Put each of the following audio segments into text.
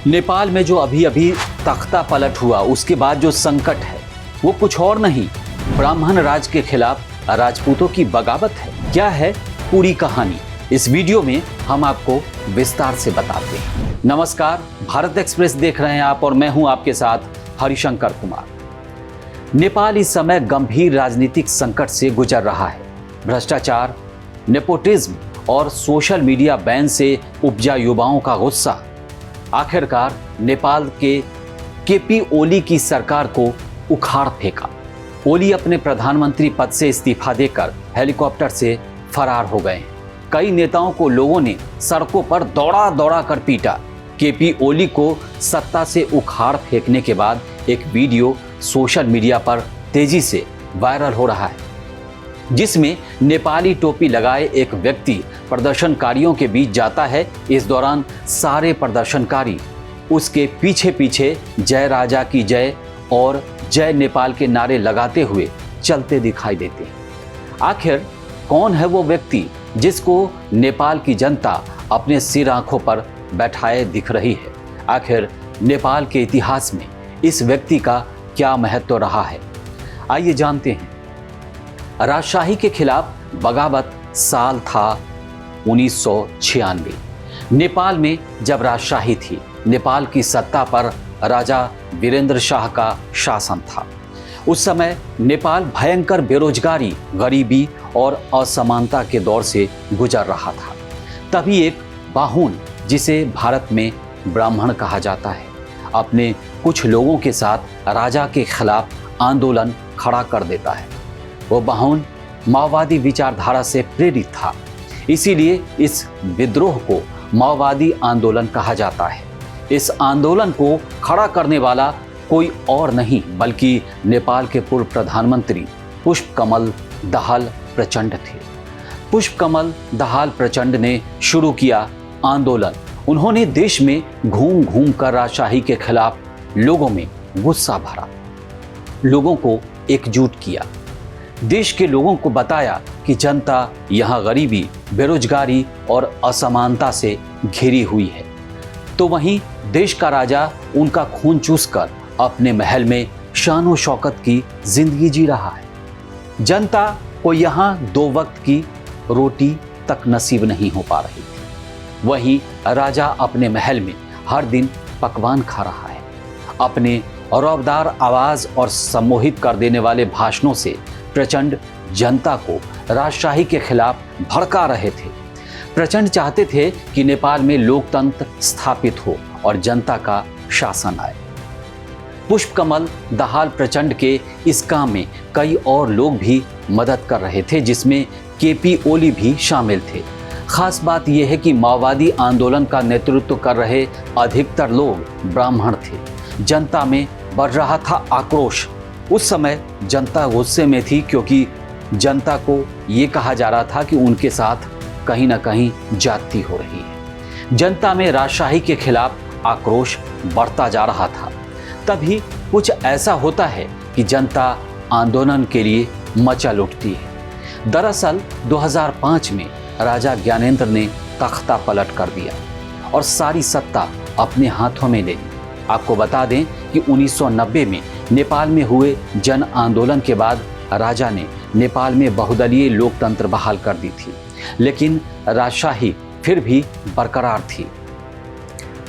नेपाल में जो अभी अभी तख्ता पलट हुआ, उसके बाद जो संकट है वो कुछ और नहीं, ब्राह्मण राज के खिलाफ राजपूतों की बगावत है। क्या है पूरी कहानी, इस वीडियो में हम आपको विस्तार से बताते हैं। नमस्कार, भारत एक्सप्रेस देख रहे हैं आप और मैं हूं आपके साथ हरिशंकर कुमार। नेपाल इस समय गंभीर राजनीतिक संकट से गुजर रहा है। भ्रष्टाचार, नेपोटिज्म और सोशल मीडिया बैन से उपजा युवाओं का गुस्सा आखिरकार नेपाल के केपी ओली की सरकार को उखाड़ फेंका। ओली अपने प्रधानमंत्री पद से इस्तीफा देकर हेलीकॉप्टर से फरार हो गए। कई नेताओं को लोगों ने सड़कों पर दौड़ा दौड़ा कर पीटा। केपी ओली को सत्ता से उखाड़ फेंकने के बाद एक वीडियो सोशल मीडिया पर तेजी से वायरल हो रहा है, जिसमें नेपाली टोपी लगाए एक व्यक्ति प्रदर्शनकारियों के बीच जाता है। इस दौरान सारे प्रदर्शनकारी उसके पीछे पीछे जय राजा की जय और जय नेपाल के नारे लगाते हुए चलते दिखाई देते हैं। आखिर कौन है वो व्यक्ति जिसको नेपाल की जनता अपने सिर आंखों पर बैठाए दिख रही है? आखिर नेपाल के इतिहास में इस व्यक्ति का क्या महत्व रहा है, आइए जानते हैं। राजशाही के खिलाफ बगावत साल था 1996। नेपाल में जब राजशाही थी, नेपाल की सत्ता पर राजा वीरेंद्र शाह का शासन था। उस समय नेपाल भयंकर बेरोजगारी, गरीबी और असमानता के दौर से गुजर रहा था। तभी एक बाहुन, जिसे भारत में ब्राह्मण कहा जाता है, अपने कुछ लोगों के साथ राजा के खिलाफ आंदोलन खड़ा कर देता है। वो बाहुन माओवादी विचारधारा से प्रेरित था, इसीलिए इस विद्रोह को माओवादी आंदोलन कहा जाता है। इस आंदोलन को खड़ा करने वाला कोई और नहीं बल्कि नेपाल के पूर्व प्रधानमंत्री पुष्पकमल दाहाल प्रचंड थे। पुष्पकमल दाहाल प्रचंड ने शुरू किया आंदोलन। उन्होंने देश में घूम घूम कर राजशाही के खिलाफ लोगों में गुस्सा भरा, लोगों को एकजुट किया, देश के लोगों को बताया कि जनता यहाँ गरीबी, बेरोजगारी और असमानता से घिरी हुई है। तो वहीं देश का राजा उनका खून चूसकर अपने महल में शानो शौकत की जिंदगी जी रहा है। जनता को यहाँ 2 वक्त की रोटी तक नसीब नहीं हो पा रही थी। वहीं राजा अपने महल में हर दिन पकवान खा रहा है। अपने रौबदार आवाज और सम्मोहित कर देने वाले भाषणों से प्रचंड जनता को राजशाही के खिलाफ भड़का रहे थे। प्रचंड चाहते थे कि नेपाल में लोकतंत्र स्थापित हो और जनता का शासन आए। पुष्पकमल दाहाल प्रचंड के इस काम में कई और लोग भी मदद कर रहे थे, जिसमें केपी ओली भी शामिल थे। खास बात यह है कि माओवादी आंदोलन का नेतृत्व कर रहे अधिकतर लोग ब्राह्मण थे। जनता में बढ़ रहा था आक्रोश। उस समय जनता गुस्से में थी, क्योंकि जनता को ये कहा जा रहा था कि उनके साथ कहीं ना कहीं जाति हो रही है। जनता में राजशाही के खिलाफ आक्रोश बढ़ता जा रहा था। तभी कुछ ऐसा होता है कि जनता आंदोलन के लिए मचल उठती है। दरअसल 2005 में राजा ज्ञानेंद्र ने तख्ता पलट कर दिया और सारी सत्ता अपने हाथों में ले ली। आपको बता दें कि 1990 में नेपाल में हुए जन आंदोलन के बाद राजा ने नेपाल में बहुदलीय लोकतंत्र बहाल कर दी थी, लेकिन राजशाही फिर भी बरकरार थी।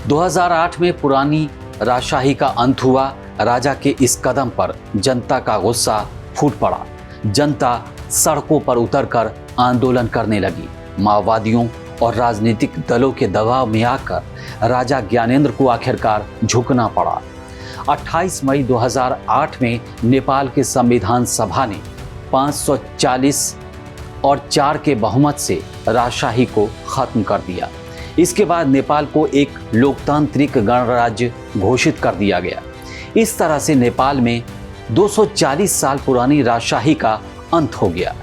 2008 में पुरानी राजशाही का अंत हुआ। राजा के इस कदम पर जनता का गुस्सा फूट पड़ा। जनता सड़कों पर उतरकर आंदोलन करने लगी। माओवादियों और राजनीतिक दलों के दबाव में आकर राजा ज्ञानेंद्र को आखिरकार झुकना पड़ा। 28 मई 2008 में नेपाल के संविधान सभा ने 540 और 4 के बहुमत से राजशाही को खत्म कर दिया। इसके बाद नेपाल को एक लोकतांत्रिक गणराज्य घोषित कर दिया गया। इस तरह से नेपाल में 240 साल पुरानी राजशाही का अंत हो गया।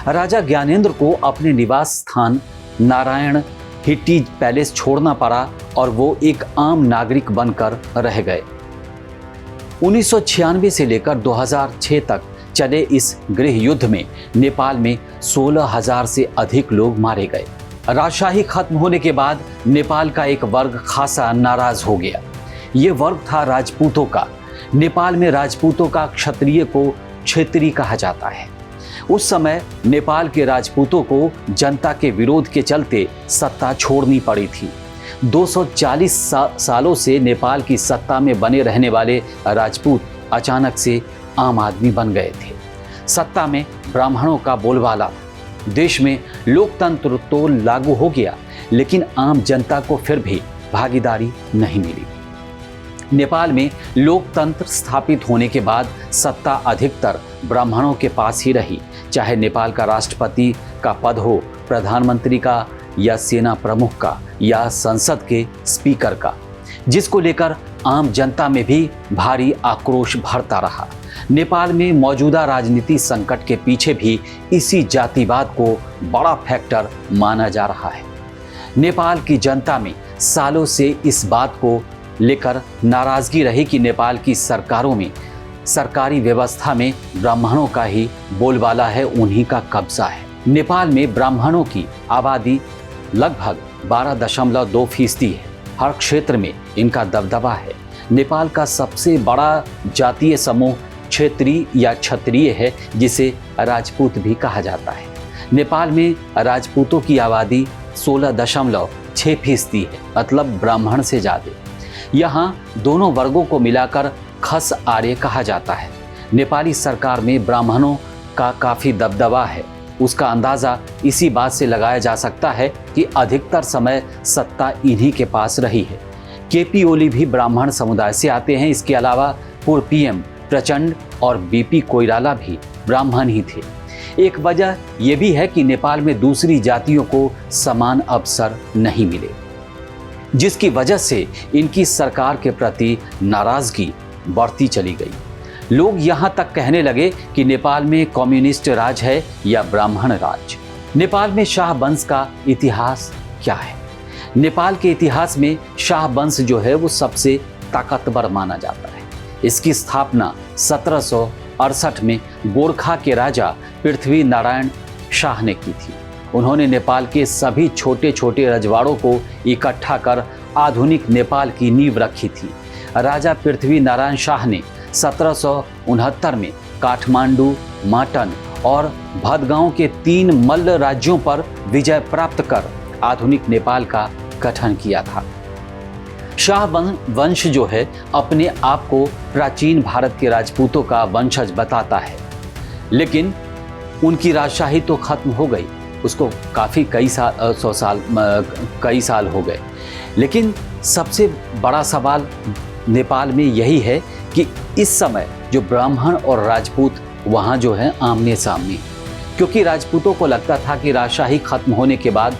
राजा ज्ञानेंद्र को अपने निवास स्थान नारायण हिट्टी पैलेस छोड़ना पड़ा और वो एक आम नागरिक बनकर रह गए। 1996 से लेकर 2006 तक चले इस गृह युद्ध में नेपाल में 16,000 से अधिक लोग मारे गए। राजशाही खत्म होने के बाद नेपाल का एक वर्ग खासा नाराज हो गया। ये वर्ग था राजपूतों का। नेपाल में राजपूतों का क्षत्रिय को क्षेत्री कहा जाता है। उस समय नेपाल के राजपूतों को जनता के विरोध के चलते सत्ता छोड़नी पड़ी थी। 240 सालों से नेपाल की सत्ता में बने रहने वाले राजपूत अचानक से आम आदमी बन गए थे। सत्ता में ब्राह्मणों का बोलबाला था। देश में लोकतंत्र तो लागू हो गया, लेकिन आम जनता को फिर भी भागीदारी नहीं मिली। नेपाल में लोकतंत्र स्थापित होने के बाद सत्ता अधिकतर ब्राह्मणों के पास ही रही, चाहे नेपाल का राष्ट्रपति का पद हो, प्रधानमंत्री का या सेना प्रमुख का या संसद के स्पीकर का, जिसको लेकर आम जनता में भी भारी आक्रोश भरता रहा। नेपाल में मौजूदा राजनीति संकट के पीछे भी इसी जातिवाद को बड़ा फैक्टर माना जा रहा है। नेपाल की जनता में सालों से इस बात को लेकर नाराजगी रही कि नेपाल की सरकारों में, सरकारी व्यवस्था में ब्राह्मणों का ही बोलबाला है, उन्हीं का कब्जा है। नेपाल में ब्राह्मणों की आबादी लगभग 12.2% है। हर क्षेत्र में इनका दबदबा है। नेपाल का सबसे बड़ा जातीय समूह क्षेत्रीय या क्षत्रिय है, जिसे राजपूत भी कहा जाता है। नेपाल में राजपूतों की आबादी 16.6% है, मतलब ब्राह्मण से ज़्यादा। यहाँ दोनों वर्गों को मिलाकर खस आर्य कहा जाता है। नेपाली सरकार में ब्राह्मणों का काफ़ी दबदबा है। उसका अंदाज़ा इसी बात से लगाया जा सकता है कि अधिकतर समय सत्ता इन्हीं के पास रही है। केपी ओली भी ब्राह्मण समुदाय से आते हैं। इसके अलावा पूर्व पीएम प्रचंड और बीपी कोइराला भी ब्राह्मण ही थे। एक वजह यह भी है कि नेपाल में दूसरी जातियों को समान अवसर नहीं मिले, जिसकी वजह से इनकी सरकार के प्रति नाराजगी बढ़ती चली गई। लोग यहाँ तक कहने लगे कि नेपाल में कम्युनिस्ट राज है या ब्राह्मण राज। नेपाल में शाह वंश का इतिहास क्या है? नेपाल के इतिहास में शाह वंश जो है वो सबसे ताकतवर माना जाता है। इसकी स्थापना 1768 में गोरखा के राजा पृथ्वी नारायण शाह ने की थी। उन्होंने नेपाल के सभी छोटे छोटे रजवाड़ों को इकट्ठा कर आधुनिक नेपाल की नींव रखी थी। राजा पृथ्वी नारायण शाह ने 1769 में काठमांडू, माटन और भदगांव के 3 मल्ल राज्यों पर विजय प्राप्त कर आधुनिक नेपाल का गठन किया था। शाह वंश जो है अपने आप को प्राचीन भारत के राजपूतों का वंशज बताता है, लेकिन उनकी राजशाही तो खत्म हो गई। उसको काफ़ी कई साल हो गए। लेकिन सबसे बड़ा सवाल नेपाल में यही है कि इस समय जो ब्राह्मण और राजपूत वहाँ जो है आमने सामने, क्योंकि राजपूतों को लगता था कि राजशाही खत्म होने के बाद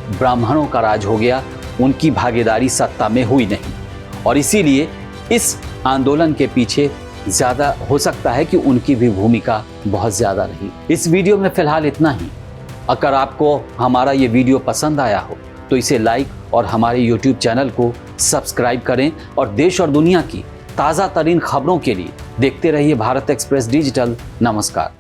ब्राह्मणों का राज हो गया, उनकी भागीदारी सत्ता में हुई नहीं, और इसीलिए इस आंदोलन के पीछे ज़्यादा हो सकता है कि उनकी भी भूमिका बहुत ज़्यादा रही। इस वीडियो में फ़िलहाल इतना ही। अगर आपको हमारा ये वीडियो पसंद आया हो तो इसे लाइक और हमारे YouTube चैनल को सब्सक्राइब करें, और देश और दुनिया की ताज़ा तरीन खबरों के लिए देखते रहिए भारत एक्सप्रेस डिजिटल। नमस्कार।